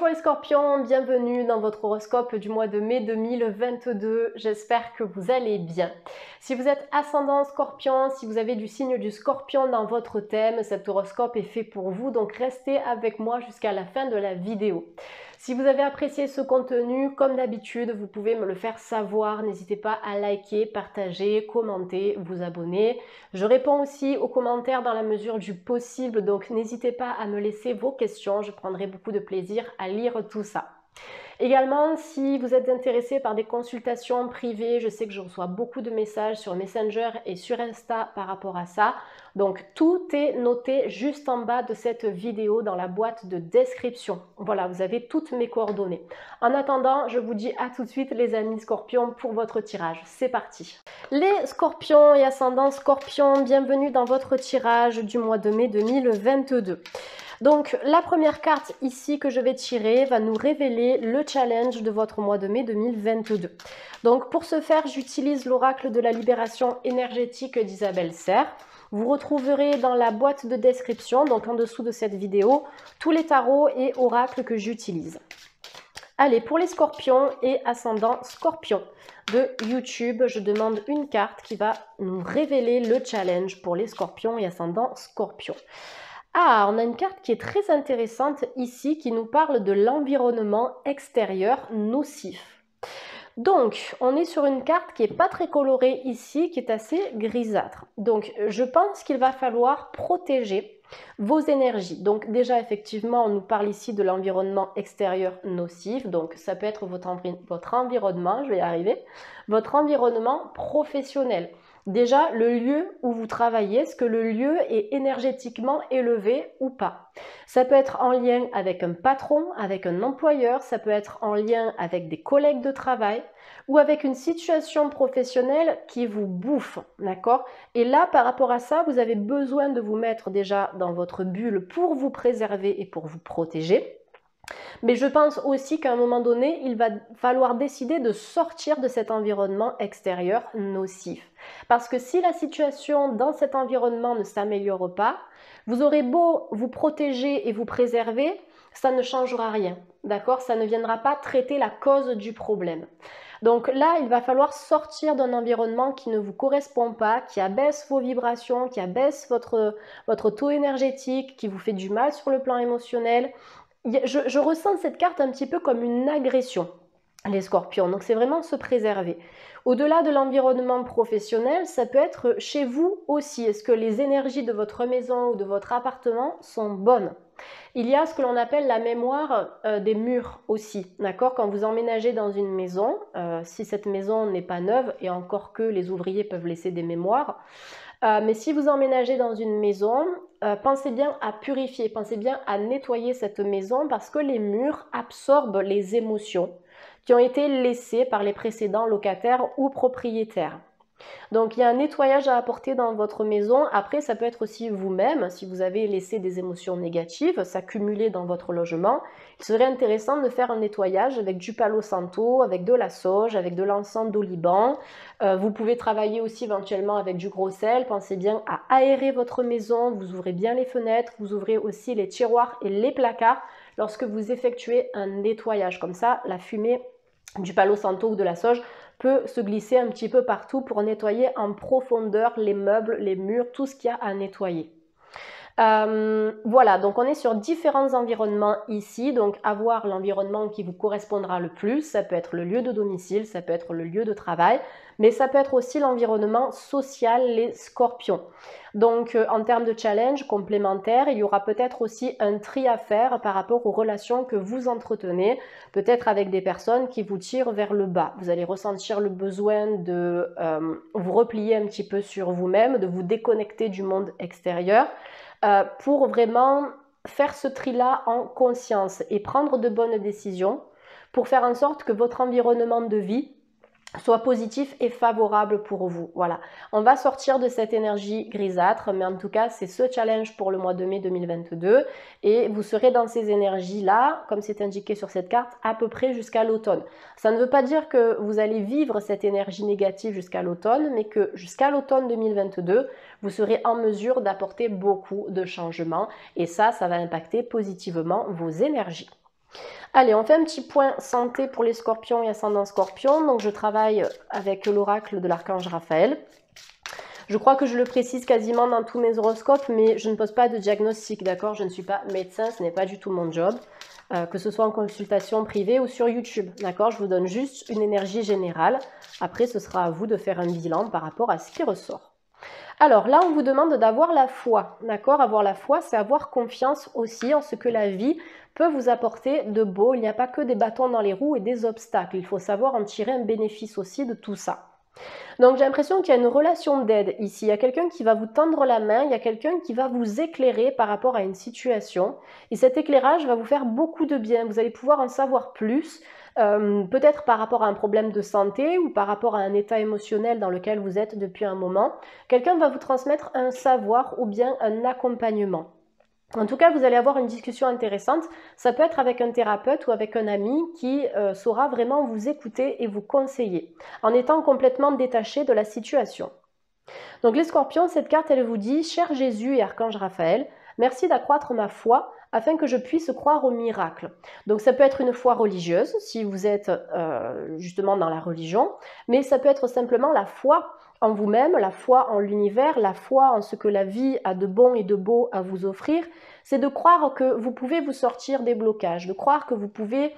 les scorpions, bienvenue dans votre horoscope du mois de mai 2022, j'espère que vous allez bien. Si vous êtes ascendant scorpion, si vous avez du signe du scorpion dans votre thème, cet horoscope est fait pour vous, donc restez avec moi jusqu'à la fin de la vidéo. Si vous avez apprécié ce contenu, comme d'habitude, vous pouvez me le faire savoir, n'hésitez pas à liker, partager, commenter, vous abonner. Je réponds aussi aux commentaires dans la mesure du possible, donc n'hésitez pas à me laisser vos questions, je prendrai beaucoup de plaisir à lire tout ça. Également, si vous êtes intéressé par des consultations privées, je sais que je reçois beaucoup de messages sur Messenger et sur Insta par rapport à ça. Donc, tout est noté juste en bas de cette vidéo dans la boîte de description. Voilà, vous avez toutes mes coordonnées. En attendant, je vous dis à tout de suite les amis scorpions pour votre tirage. C'est parti. Les scorpions et ascendants scorpions, bienvenue dans votre tirage du mois de mai 2022. Donc la première carte ici que je vais tirer va nous révéler le challenge de votre mois de mai 2022. Donc pour ce faire, j'utilise l'oracle de la libération énergétique d'Isabelle Serre. Vous retrouverez dans la boîte de description, donc en dessous de cette vidéo, tous les tarots et oracles que j'utilise. Allez, pour les scorpions et ascendants scorpions de YouTube, je demande une carte qui va nous révéler le challenge pour les scorpions et ascendants scorpions. Ah, on a une carte qui est très intéressante ici, qui nous parle de l'environnement extérieur nocif. Donc, on est sur une carte qui n'est pas très colorée ici, qui est assez grisâtre. Donc, je pense qu'il va falloir protéger vos énergies. Donc, déjà, effectivement, on nous parle ici de l'environnement extérieur nocif. Donc, ça peut être votre environnement, je vais y arriver, votre environnement professionnel. Déjà, le lieu où vous travaillez, est-ce que le lieu est énergétiquement élevé ou pas? Ça peut être en lien avec un patron, avec un employeur, ça peut être en lien avec des collègues de travail ou avec une situation professionnelle qui vous bouffe, d'accord? Et là, par rapport à ça, vous avez besoin de vous mettre déjà dans votre bulle pour vous préserver et pour vous protéger. Mais je pense aussi qu'à un moment donné, il va falloir décider de sortir de cet environnement extérieur nocif. Parce que si la situation dans cet environnement ne s'améliore pas, vous aurez beau vous protéger et vous préserver, ça ne changera rien, d'accord? Ça ne viendra pas traiter la cause du problème. Donc là, il va falloir sortir d'un environnement qui ne vous correspond pas, qui abaisse vos vibrations, qui abaisse votre taux énergétique, qui vous fait du mal sur le plan émotionnel. Je ressens cette carte un petit peu comme une agression, les scorpions, donc c'est vraiment se préserver. Au-delà de l'environnement professionnel, ça peut être chez vous aussi. Est-ce que les énergies de votre maison ou de votre appartement sont bonnes? Il y a ce que l'on appelle la mémoire des murs aussi, d'accord? Quand vous emménagez dans une maison, si cette maison n'est pas neuve, et encore que les ouvriers peuvent laisser des mémoires, mais si vous emménagez dans une maison, pensez bien à purifier, pensez bien à nettoyer cette maison parce que les murs absorbent les émotions qui ont été laissées par les précédents locataires ou propriétaires. Donc il y a un nettoyage à apporter dans votre maison. Après, ça peut être aussi vous-même, si vous avez laissé des émotions négatives s'accumuler dans votre logement. Il serait intéressant de faire un nettoyage avec du Palo Santo, avec de la sauge, avec de l'encens d'oliban. Vous pouvez travailler aussi éventuellement avec du gros sel. Pensez bien à aérer votre maison. Vous ouvrez bien les fenêtres, vous ouvrez aussi les tiroirs et les placards lorsque vous effectuez un nettoyage. Comme ça, la fumée du Palo Santo ou de la sauge peut se glisser un petit peu partout pour nettoyer en profondeur les meubles, les murs, tout ce qu'il y a à nettoyer. Voilà, donc on est sur différents environnements ici, donc avoir l'environnement qui vous correspondra le plus, ça peut être le lieu de domicile, ça peut être le lieu de travail, mais ça peut être aussi l'environnement social, les scorpions. Donc en termes de challenge complémentaire, il y aura peut-être aussi un tri à faire par rapport aux relations que vous entretenez, peut-être avec des personnes qui vous tirent vers le bas. Vous allez ressentir le besoin de vous replier un petit peu sur vous-même, de vous déconnecter du monde extérieur, pour vraiment faire ce tri-là en conscience et prendre de bonnes décisions pour faire en sorte que votre environnement de vie soit positif et favorable pour vous. Voilà, on va sortir de cette énergie grisâtre, mais en tout cas, c'est ce challenge pour le mois de mai 2022 et vous serez dans ces énergies-là, comme c'est indiqué sur cette carte, à peu près jusqu'à l'automne. Ça ne veut pas dire que vous allez vivre cette énergie négative jusqu'à l'automne, mais que jusqu'à l'automne 2022, vous serez en mesure d'apporter beaucoup de changements et ça va impacter positivement vos énergies. Allez, on fait un petit point santé pour les scorpions et ascendant scorpion. Donc je travaille avec l'oracle de l'archange Raphaël. Je crois que je le précise quasiment dans tous mes horoscopes, mais je ne pose pas de diagnostic, d'accord? Je ne suis pas médecin, ce n'est pas du tout mon job, que ce soit en consultation privée ou sur YouTube, d'accord? Je vous donne juste une énergie générale. Après, ce sera à vous de faire un bilan par rapport à ce qui ressort. Alors là, on vous demande d'avoir la foi, d'accord? Avoir la foi, c'est avoir confiance aussi en ce que la vie peut vous apporter de beau. Il n'y a pas que des bâtons dans les roues et des obstacles. Il faut savoir en tirer un bénéfice aussi de tout ça. Donc j'ai l'impression qu'il y a une relation d'aide ici. Il y a quelqu'un qui va vous tendre la main, il y a quelqu'un qui va vous éclairer par rapport à une situation. Et cet éclairage va vous faire beaucoup de bien. Vous allez pouvoir en savoir plus, peut-être par rapport à un problème de santé ou par rapport à un état émotionnel dans lequel vous êtes depuis un moment. Quelqu'un va vous transmettre un savoir ou bien un accompagnement. En tout cas, vous allez avoir une discussion intéressante. Ça peut être avec un thérapeute ou avec un ami qui saura vraiment vous écouter et vous conseiller, en étant complètement détaché de la situation. Donc les scorpions, cette carte, elle vous dit « Cher Jésus et Archange Raphaël, merci d'accroître ma foi afin que je puisse croire au miracle. » Donc ça peut être une foi religieuse, si vous êtes justement dans la religion, mais ça peut être simplement la foi en vous-même, la foi en l'univers, la foi en ce que la vie a de bon et de beau à vous offrir. C'est de croire que vous pouvez vous sortir des blocages, de croire que vous pouvez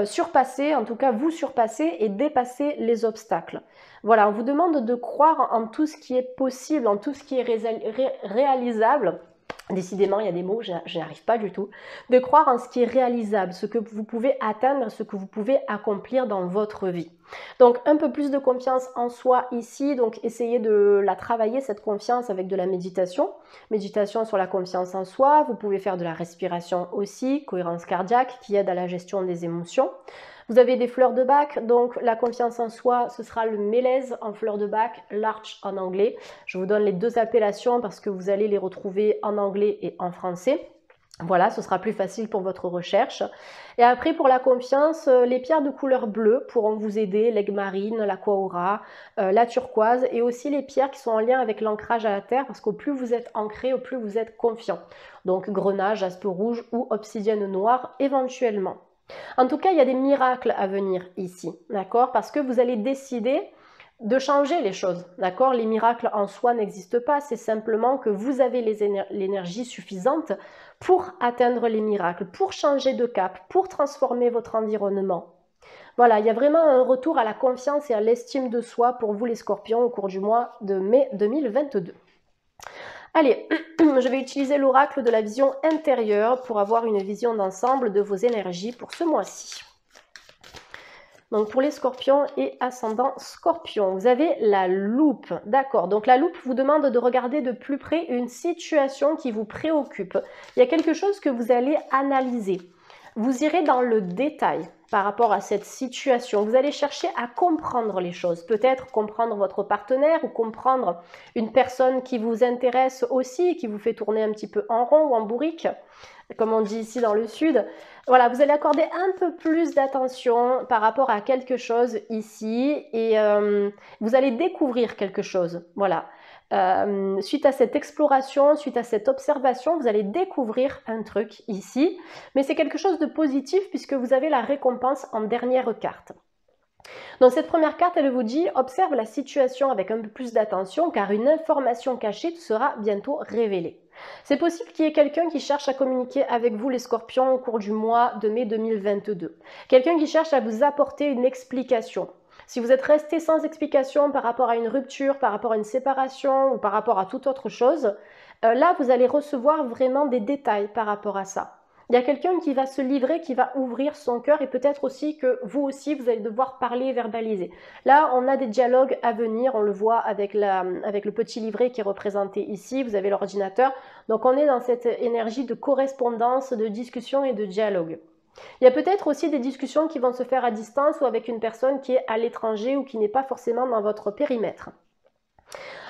surpasser, en tout cas vous surpasser et dépasser les obstacles. Voilà, on vous demande de croire en tout ce qui est possible, en tout ce qui est réalisable. Décidément, il y a des mots, je n'y arrive pas du tout. De croire en ce qui est réalisable, ce que vous pouvez atteindre, ce que vous pouvez accomplir dans votre vie. Donc, un peu plus de confiance en soi ici. Donc, essayez de la travailler, cette confiance, avec de la méditation. Méditation sur la confiance en soi. Vous pouvez faire de la respiration aussi, cohérence cardiaque, qui aide à la gestion des émotions. Vous avez des fleurs de bac, donc la confiance en soi, ce sera le mélèze en fleurs de bac, l'arch en anglais. Je vous donne les deux appellations parce que vous allez les retrouver en anglais et en français. Voilà, ce sera plus facile pour votre recherche. Et après, pour la confiance, les pierres de couleur bleue pourront vous aider, l'aigle marine, l'aquaora, la turquoise, et aussi les pierres qui sont en lien avec l'ancrage à la terre, parce qu'au plus vous êtes ancré, au plus vous êtes confiant. Donc grenat, jaspe rouge ou obsidienne noire éventuellement. En tout cas, il y a des miracles à venir ici, d'accord? Parce que vous allez décider de changer les choses, d'accord? Les miracles en soi n'existent pas, c'est simplement que vous avez l'énergie suffisante pour atteindre les miracles, pour changer de cap, pour transformer votre environnement. Voilà, il y a vraiment un retour à la confiance et à l'estime de soi pour vous les scorpions au cours du mois de mai 2022. Allez, je vais utiliser l'oracle de la vision intérieure pour avoir une vision d'ensemble de vos énergies pour ce mois-ci. Donc pour les scorpions et ascendants scorpions, vous avez la loupe. D'accord, donc la loupe vous demande de regarder de plus près une situation qui vous préoccupe. Il y a quelque chose que vous allez analyser. Vous irez dans le détail par rapport à cette situation. Vous allez chercher à comprendre les choses. Peut-être comprendre votre partenaire ou comprendre une personne qui vous intéresse aussi, qui vous fait tourner un petit peu en rond ou en bourrique, comme on dit ici dans le sud. Voilà, vous allez accorder un peu plus d'attention par rapport à quelque chose ici et vous allez découvrir quelque chose. Voilà. Suite à cette exploration, suite à cette observation, vous allez découvrir un truc ici, mais c'est quelque chose de positif puisque vous avez la récompense en dernière carte. Donc cette première carte, elle vous dit « Observe la situation avec un peu plus d'attention car une information cachée te sera bientôt révélée ». C'est possible qu'il y ait quelqu'un qui cherche à communiquer avec vous les scorpions au cours du mois de mai 2022. Quelqu'un qui cherche à vous apporter une explication. Si vous êtes resté sans explication par rapport à une rupture, par rapport à une séparation ou par rapport à toute autre chose, là vous allez recevoir vraiment des détails par rapport à ça. Il y a quelqu'un qui va se livrer, qui va ouvrir son cœur et peut-être aussi que vous aussi, vous allez devoir parler et verbaliser. Là, on a des dialogues à venir, on le voit avec le petit livret qui est représenté ici, vous avez l'ordinateur. Donc on est dans cette énergie de correspondance, de discussion et de dialogue. Il y a peut-être aussi des discussions qui vont se faire à distance ou avec une personne qui est à l'étranger ou qui n'est pas forcément dans votre périmètre.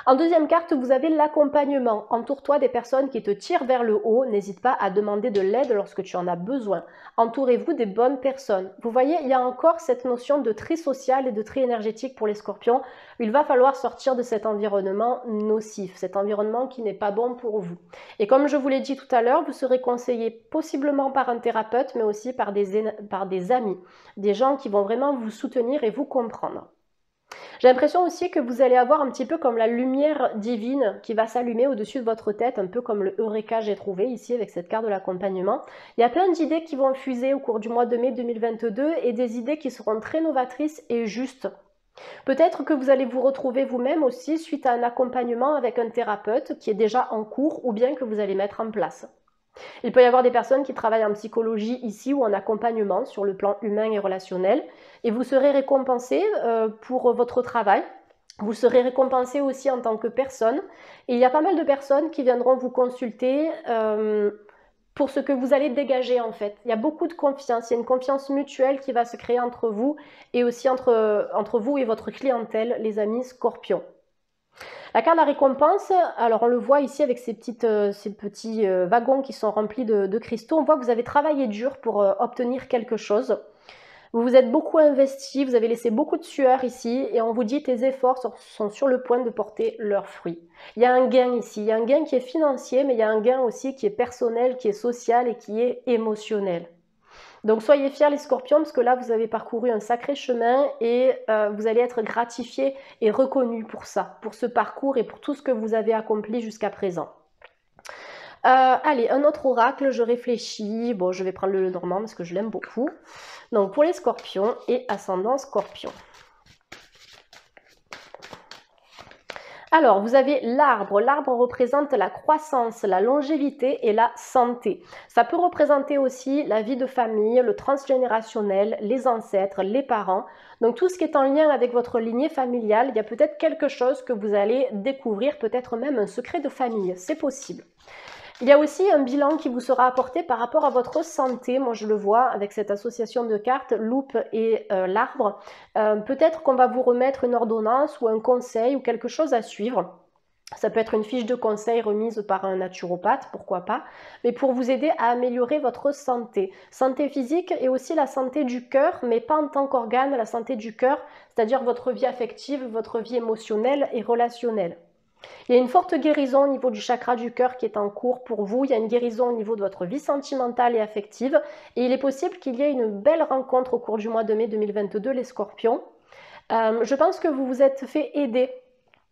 En deuxième carte, vous avez l'accompagnement. Entoure-toi des personnes qui te tirent vers le haut. N'hésite pas à demander de l'aide lorsque tu en as besoin. Entourez-vous des bonnes personnes. Vous voyez, il y a encore cette notion de tri social et de tri énergétique pour les scorpions. Il va falloir sortir de cet environnement nocif, cet environnement qui n'est pas bon pour vous. Et comme je vous l'ai dit tout à l'heure, vous serez conseillé possiblement par un thérapeute, mais aussi par des amis, des gens qui vont vraiment vous soutenir et vous comprendre. J'ai l'impression aussi que vous allez avoir un petit peu comme la lumière divine qui va s'allumer au-dessus de votre tête, un peu comme le Eureka j'ai trouvé ici avec cette carte de l'accompagnement. Il y a plein d'idées qui vont fuser au cours du mois de mai 2022 et des idées qui seront très novatrices et justes. Peut-être que vous allez vous retrouver vous-même aussi suite à un accompagnement avec un thérapeute qui est déjà en cours ou bien que vous allez mettre en place. Il peut y avoir des personnes qui travaillent en psychologie ici ou en accompagnement sur le plan humain et relationnel et vous serez récompensé pour votre travail. Vous serez récompensé aussi en tant que personne et il y a pas mal de personnes qui viendront vous consulter pour ce que vous allez dégager en fait. Il y a beaucoup de confiance, il y a une confiance mutuelle qui va se créer entre vous et aussi entre vous et votre clientèle, les amis scorpions. La carte de la récompense, alors on le voit ici avec ces petits wagons qui sont remplis de cristaux. On voit que vous avez travaillé dur pour obtenir quelque chose. Vous vous êtes beaucoup investi, vous avez laissé beaucoup de sueur ici et on vous dit tes efforts sont sur le point de porter leurs fruits. Il y a un gain ici, il y a un gain qui est financier, mais il y a un gain aussi qui est personnel, qui est social et qui est émotionnel. Donc soyez fiers les scorpions parce que là vous avez parcouru un sacré chemin et vous allez être gratifiés et reconnus pour ça, pour ce parcours et pour tout ce que vous avez accompli jusqu'à présent. Allez, un autre oracle, je réfléchis. Bon, je vais prendre le Normand parce que je l'aime beaucoup. Donc pour les scorpions et ascendant scorpion. Alors, vous avez l'arbre. L'arbre représente la croissance, la longévité et la santé. Ça peut représenter aussi la vie de famille, le transgénérationnel, les ancêtres, les parents. Donc, tout ce qui est en lien avec votre lignée familiale, il y a peut-être quelque chose que vous allez découvrir, peut-être même un secret de famille. C'est possible. Il y a aussi un bilan qui vous sera apporté par rapport à votre santé. Moi, je le vois avec cette association de cartes, loupe et l'arbre. Peut-être qu'on va vous remettre une ordonnance ou un conseil ou quelque chose à suivre. Ça peut être une fiche de conseil remise par un naturopathe, pourquoi pas, mais pour vous aider à améliorer votre santé. Santé physique et aussi la santé du cœur, mais pas en tant qu'organe, la santé du cœur, c'est-à-dire votre vie affective, votre vie émotionnelle et relationnelle. Il y a une forte guérison au niveau du chakra du cœur qui est en cours pour vous. Il y a une guérison au niveau de votre vie sentimentale et affective. Et il est possible qu'il y ait une belle rencontre au cours du mois de mai 2022, les scorpions. Je pense que vous vous êtes fait aider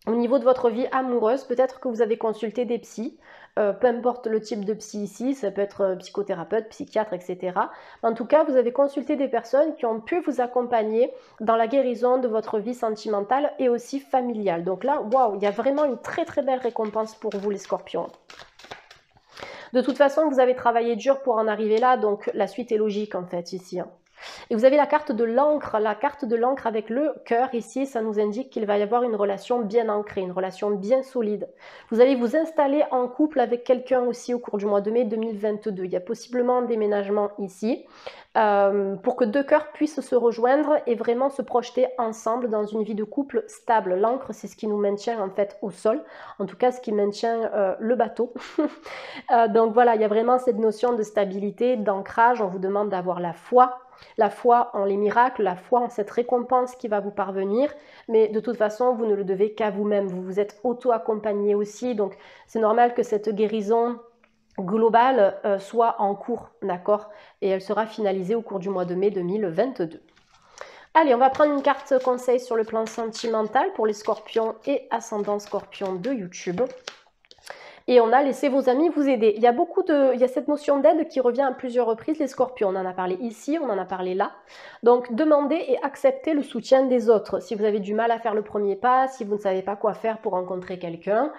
au niveau de votre vie amoureuse. Peut-être que vous avez consulté des psys. Peu importe le type de psy ici, ça peut être psychothérapeute, psychiatre, etc. En tout cas, vous avez consulté des personnes qui ont pu vous accompagner dans la guérison de votre vie sentimentale et aussi familiale. Donc là, waouh, il y a vraiment une très très belle récompense pour vous les scorpions. De toute façon, vous avez travaillé dur pour en arriver là, donc la suite est logique en fait ici. Et vous avez la carte de l'encre avec le cœur ici, ça nous indique qu'il va y avoir une relation bien ancrée, une relation bien solide. Vous allez vous installer en couple avec quelqu'un aussi au cours du mois de mai 2022. Il y a possiblement un déménagement ici pour que deux cœurs puissent se rejoindre et vraiment se projeter ensemble dans une vie de couple stable. L'encre, c'est ce qui nous maintient en fait au sol, en tout cas ce qui maintient le bateau. Donc voilà, il y a vraiment cette notion de stabilité, d'ancrage. On vous demande d'avoir la foi en les miracles, la foi en cette récompense qui va vous parvenir, mais de toute façon, vous ne le devez qu'à vous-même. Vous vous êtes auto-accompagné aussi, donc c'est normal que cette guérison globale soit en cours, d'accord? Et elle sera finalisée au cours du mois de mai 2022. Allez, on va prendre une carte conseil sur le plan sentimental pour les scorpions et ascendants scorpions de YouTube. Et on a laissé vos amis vous aider. Il y a cette notion d'aide qui revient à plusieurs reprises, les scorpions. On en a parlé ici, on en a parlé là. Donc, demandez et acceptez le soutien des autres. Si vous avez du mal à faire le premier pas, si vous ne savez pas quoi faire pour rencontrer quelqu'un,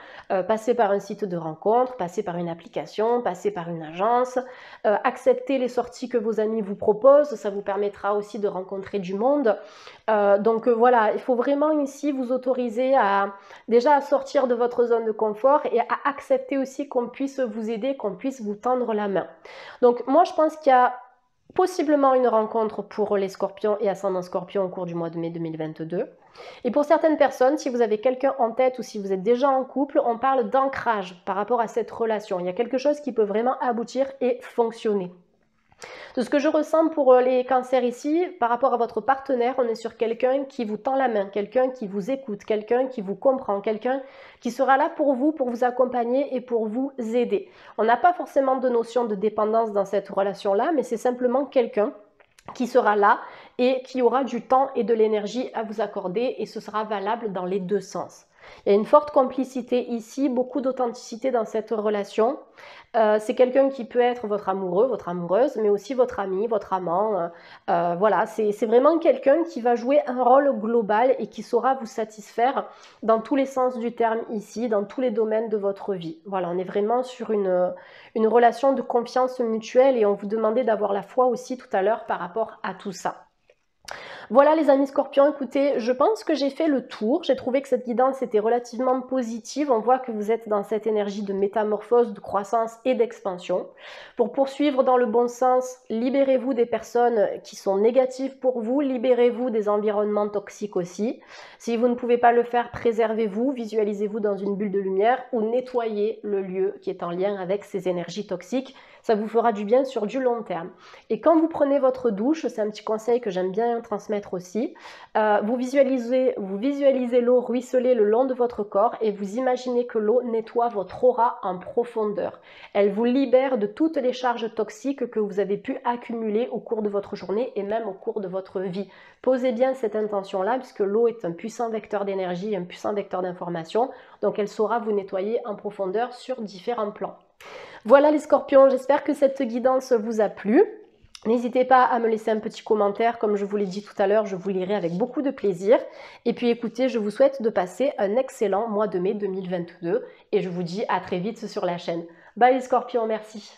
passez par un site de rencontre, passez par une application, passez par une agence, acceptez les sorties que vos amis vous proposent. Ça vous permettra aussi de rencontrer du monde. Donc voilà, il faut vraiment ici vous autoriser déjà à sortir de votre zone de confort et à accepter aussi qu'on puisse vous aider, qu'on puisse vous tendre la main. Donc moi je pense qu'il y a possiblement une rencontre pour les scorpions et ascendant scorpion au cours du mois de mai 2022. Et pour certaines personnes, si vous avez quelqu'un en tête ou si vous êtes déjà en couple, on parle d'ancrage par rapport à cette relation. Il y a quelque chose qui peut vraiment aboutir et fonctionner. De ce que je ressens pour les cancers ici, par rapport à votre partenaire, on est sur quelqu'un qui vous tend la main, quelqu'un qui vous écoute, quelqu'un qui vous comprend, quelqu'un qui sera là pour vous accompagner et pour vous aider. On n'a pas forcément de notion de dépendance dans cette relation-là, mais c'est simplement quelqu'un qui sera là et qui aura du temps et de l'énergie à vous accorder, et ce sera valable dans les deux sens. Il y a une forte complicité ici, beaucoup d'authenticité dans cette relation. C'est quelqu'un qui peut être votre amoureux, votre amoureuse, mais aussi votre ami, votre amant. Voilà, c'est vraiment quelqu'un qui va jouer un rôle global et qui saura vous satisfaire dans tous les sens du terme ici, dans tous les domaines de votre vie. Voilà, on est vraiment sur une relation de confiance mutuelle, et on vous demandait d'avoir la foi aussi tout à l'heure par rapport à tout ça. Voilà les amis scorpions, écoutez, je pense que j'ai fait le tour. J'ai trouvé que cette guidance était relativement positive. On voit que vous êtes dans cette énergie de métamorphose, de croissance et d'expansion. Pour poursuivre dans le bon sens, libérez-vous des personnes qui sont négatives pour vous, libérez-vous des environnements toxiques aussi. Si vous ne pouvez pas le faire, préservez-vous, visualisez-vous dans une bulle de lumière ou nettoyez le lieu qui est en lien avec ces énergies toxiques. Ça vous fera du bien sur du long terme. Et quand vous prenez votre douche, c'est un petit conseil que j'aime bien transmettre aussi, vous visualisez l'eau ruisseler le long de votre corps et vous imaginez que l'eau nettoie votre aura en profondeur. Elle vous libère de toutes les charges toxiques que vous avez pu accumuler au cours de votre journée et même au cours de votre vie. Posez bien cette intention-là, puisque l'eau est un puissant vecteur d'énergie, un puissant vecteur d'information, donc elle saura vous nettoyer en profondeur sur différents plans. Voilà les scorpions, j'espère que cette guidance vous a plu. N'hésitez pas à me laisser un petit commentaire, comme je vous l'ai dit tout à l'heure, je vous lirai avec beaucoup de plaisir. Et puis écoutez, je vous souhaite de passer un excellent mois de mai 2022 et je vous dis à très vite sur la chaîne. Bye les scorpions, merci.